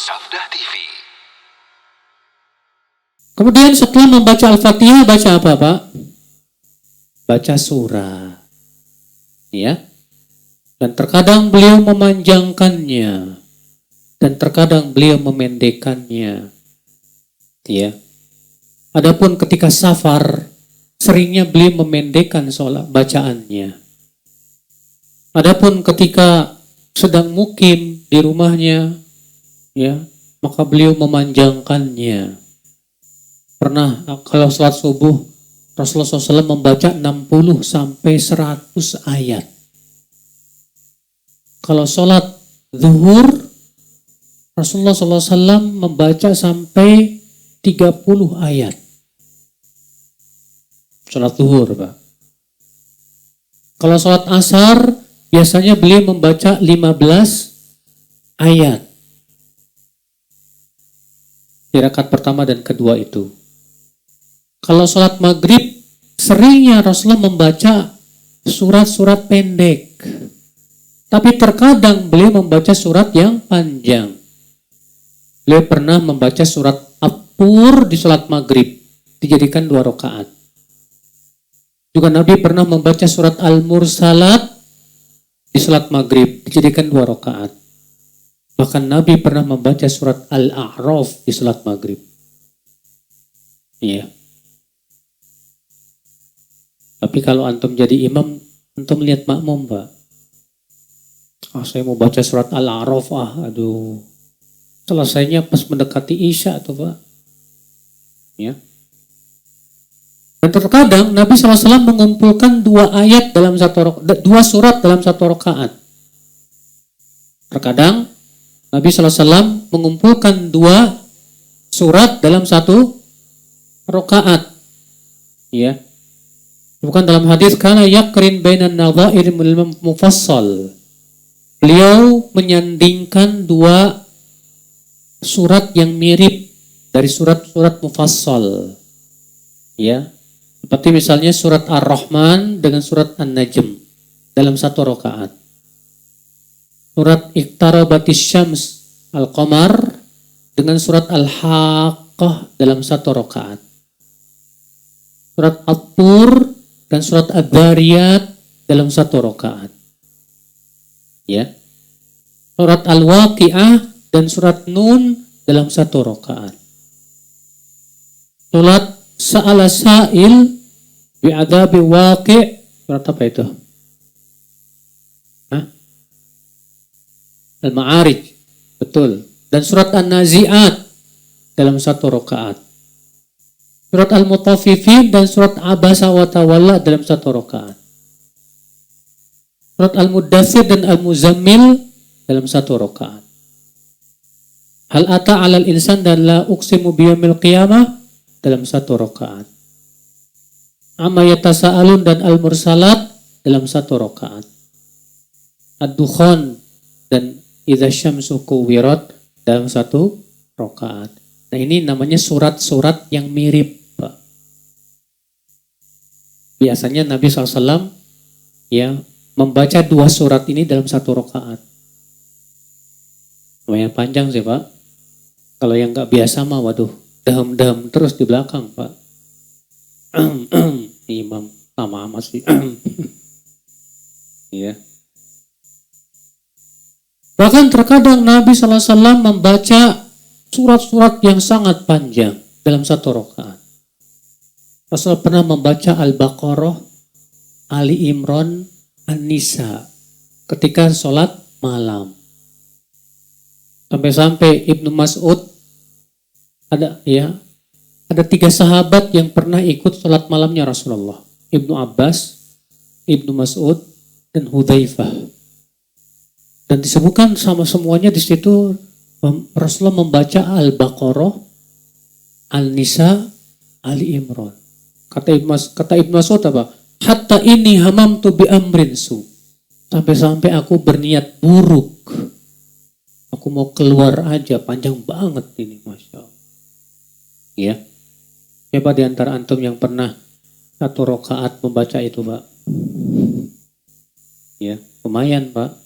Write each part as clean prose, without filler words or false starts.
Sabda TV. Kemudian setelah membaca Al-Fatihah, baca apa, Pak? Baca surah. Ya. Dan terkadang beliau memanjangkannya. Dan terkadang beliau memendekkannya. Ya. Adapun ketika safar, seringnya beliau memendekkan sholat bacaannya. Adapun ketika sedang mukim di rumahnya, ya, maka beliau memanjangkannya. Pernah kalau sholat subuh, Rasulullah SAW membaca 60 sampai 100 ayat. Kalau sholat zuhur, Rasulullah SAW membaca sampai 30 ayat. Sholat zuhur, Pak. Kalau sholat asar, biasanya beliau membaca 15 ayat. Di rakaat pertama dan kedua itu. Kalau sholat maghrib, seringnya Rasulullah membaca surat-surat pendek. Tapi terkadang beliau membaca surat yang panjang. Beliau pernah membaca surat At-Tur di sholat maghrib, dijadikan 2 rakaat. Juga Nabi pernah membaca surat Al-Mursalat di sholat maghrib, dijadikan 2 rakaat. Bahkan Nabi pernah membaca surat Al-A'raf di sholat maghrib. Iya. Tapi kalau antum jadi imam, antum lihat makmum, Pak. Saya mau baca surat Al-A'raf, aduh. Selesainya pas mendekati Isya tuh, Pak. Ya. Dan terkadang Nabi SAW mengumpulkan 2 surat dalam satu rakaat. Terkadang Nabi SAW mengumpulkan 2 surat dalam satu rakaat. Ya. Bukan dalam hadis kana yaqrin bainan nadha'ir mufassal. Beliau menyandingkan 2 surat yang mirip dari surat-surat mufassal. Ya. Seperti misalnya surat Ar-Rahman dengan surat An-Najm dalam satu rakaat. Surat Iqtarabatis Syams Al-Qamar dengan surat Al-Haqqah dalam satu rakaat. Surat At-Tur dan surat Ad-Dhariyat dalam satu rakaat. Ya. Surat Al-Waqi'ah dan surat Nun dalam satu rakaat. Surat Sa'ala Sa'il bi'adabi waqi', surat apa itu? Al-Ma'arij, betul. Dan surat An-Nazi'at dalam satu rakaat. Surat Al-Mutaffifin dan surat Abasa wa Tawalla dalam satu rakaat. Surat Al-Muddathir dan Al-Muzammil dalam satu rakaat. Hal ata 'alal insan dan la uqsimu biyamil qiyamah dalam satu rakaat. Amma yatasaalun dan Al-Mursalat dalam satu rakaat. Ad-Dukhan dan Idza syamsu kuwirat dalam satu rakaat. Nah, ini namanya surat-surat yang mirip, Pak. Biasanya Nabi SAW ya membaca 2 surat ini dalam satu rakaat. Lumayan panjang sih, Pak. Kalau yang nggak biasa mah, waduh, daham-daham terus di belakang, Pak. Imam lama amat sih. Iya. Bahkan terkadang Nabi SAW membaca surat-surat yang sangat panjang dalam satu rakaat. Rasul pernah membaca Al-Baqarah, Ali Imran, An-Nisa ketika sholat malam. Sampai-sampai Ibnu Mas'ud ada 3 sahabat yang pernah ikut sholat malamnya Rasulullah. Ibnu Abbas, Ibnu Mas'ud, dan Hudzaifah. Dan disebutkan sama semuanya di situ Rasulullah membaca Al-Baqarah, Al-Nisa, Ali Imran. Kata Ibnu Mas'ud apa? Hatta ini hamamtu bi amrin su. Sampai-sampai aku berniat buruk. Aku mau keluar aja, panjang banget ini, Masya Allah. Ya. Siapa di antara antum yang pernah 1 rakaat membaca itu, Pak? Ya, lumayan, Pak.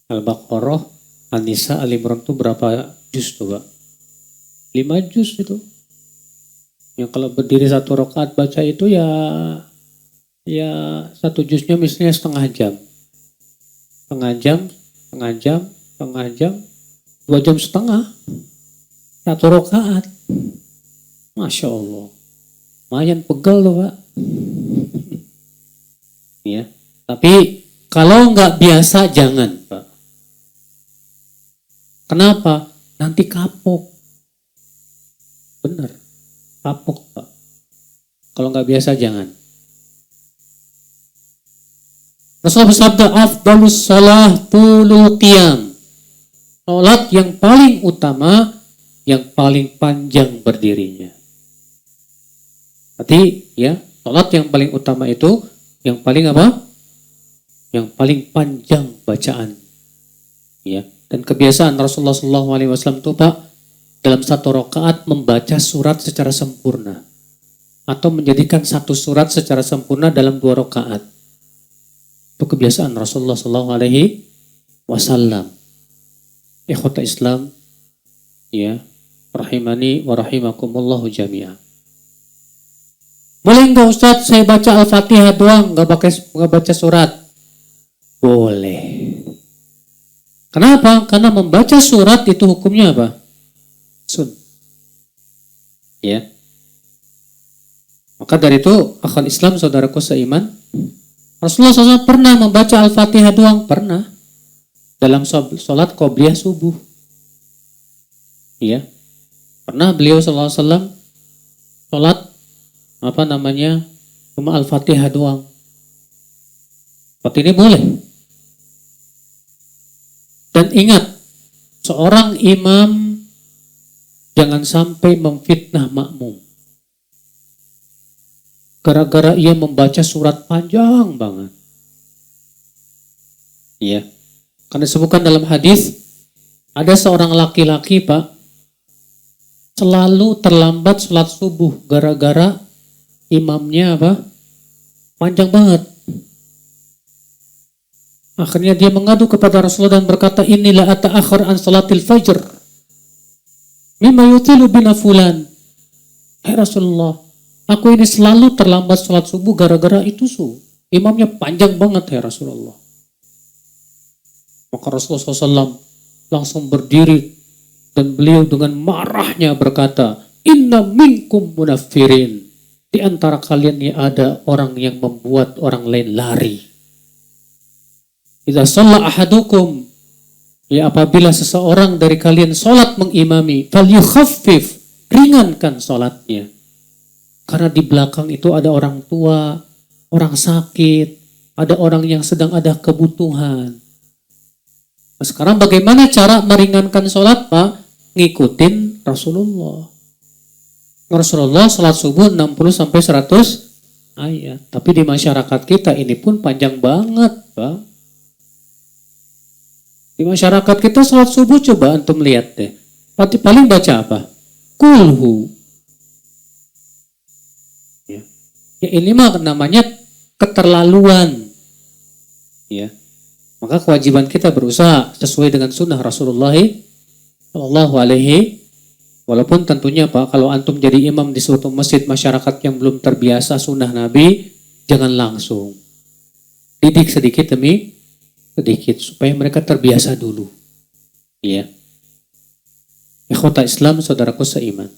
Al-Baqarah, An-Nisa, Al-Imran itu berapa juz coba. 5 juz itu. Yang kalau berdiri 1 rakaat baca itu ya 1 juznya misalnya setengah jam. Setengah jam, setengah jam, setengah jam, 2 jam setengah. 1 rakaat. Masya Allah. Lumayan pegel loh Pak. Ya. Tapi kalau nggak biasa jangan Pak. Kenapa? Nanti kapok. Benar. Kapok Pak. Kalau nggak biasa jangan. Rasulullah bersabda, afdalus shalah tulul qiyam. Salat yang paling utama, yang paling panjang berdirinya. Berarti ya, salat yang paling utama itu yang paling apa? Yang paling panjang bacaan. Ya, dan kebiasaan Rasulullah SAW itu Pak, dalam 1 rakaat membaca surat secara sempurna atau menjadikan 1 surat secara sempurna dalam 2 rakaat. Itu kebiasaan Rasulullah SAW. Ikhwata Islam, ya, rahimani wa rahimakumullahu jami'ah. Boleh nggak Ustaz saya baca Al-Fatihah doang, nggak baca surat? Boleh. Kenapa? Karena membaca surat itu hukumnya apa? Sun. Ya. Maka dari itu, akhwat Islam saudaraku seiman, Rasulullah SAW pernah membaca Al-Fatihah doang, pernah. Dalam sholat qobliyah subuh. Ya. Pernah beliau SAW sholat cuma Al-Fatihah doang. Seperti ini boleh. Dan ingat, seorang imam jangan sampai memfitnah makmum. Gara-gara ia membaca surat panjang banget. Iya. Karena disebutkan dalam hadis, ada seorang laki-laki Pak, selalu terlambat sholat subuh gara-gara imamnya apa? Panjang banget. Akhirnya dia mengadu kepada Rasulullah dan berkata, inilah ata'akhir an salatil fajr mimma yutilu bina fulan. Hai Rasulullah, aku ini selalu terlambat sholat subuh gara-gara itu imamnya panjang banget hai Rasulullah. Maka Rasulullah SAW langsung berdiri dan beliau dengan marahnya berkata, inna minkum munafirin. Di antara kalian ini ada orang yang membuat orang lain lari. Idza shalla ahadukum, ya apabila seseorang dari kalian sholat mengimami, falyukhaffif, ringankan sholatnya. Karena di belakang itu ada orang tua, orang sakit, ada orang yang sedang ada kebutuhan. Nah, sekarang bagaimana cara meringankan sholat Pak? Ngikutin Rasulullah. Rasulullah sholat subuh 60-100 ayat. Tapi di masyarakat kita ini pun panjang banget Pak. Di masyarakat kita sholat subuh coba antum lihat deh. Paling baca apa? Kulhu. Ya, ini mah namanya keterlaluan. Ya. Maka kewajiban kita berusaha sesuai dengan sunnah Rasulullah Shallallahu Alaihi. Walaupun tentunya Pak, kalau antum jadi imam di suatu masjid masyarakat yang belum terbiasa sunnah Nabi, jangan langsung. Didik sedikit demi sedikit supaya mereka terbiasa dulu. Iya. Ikhwata Islam saudaraku seiman.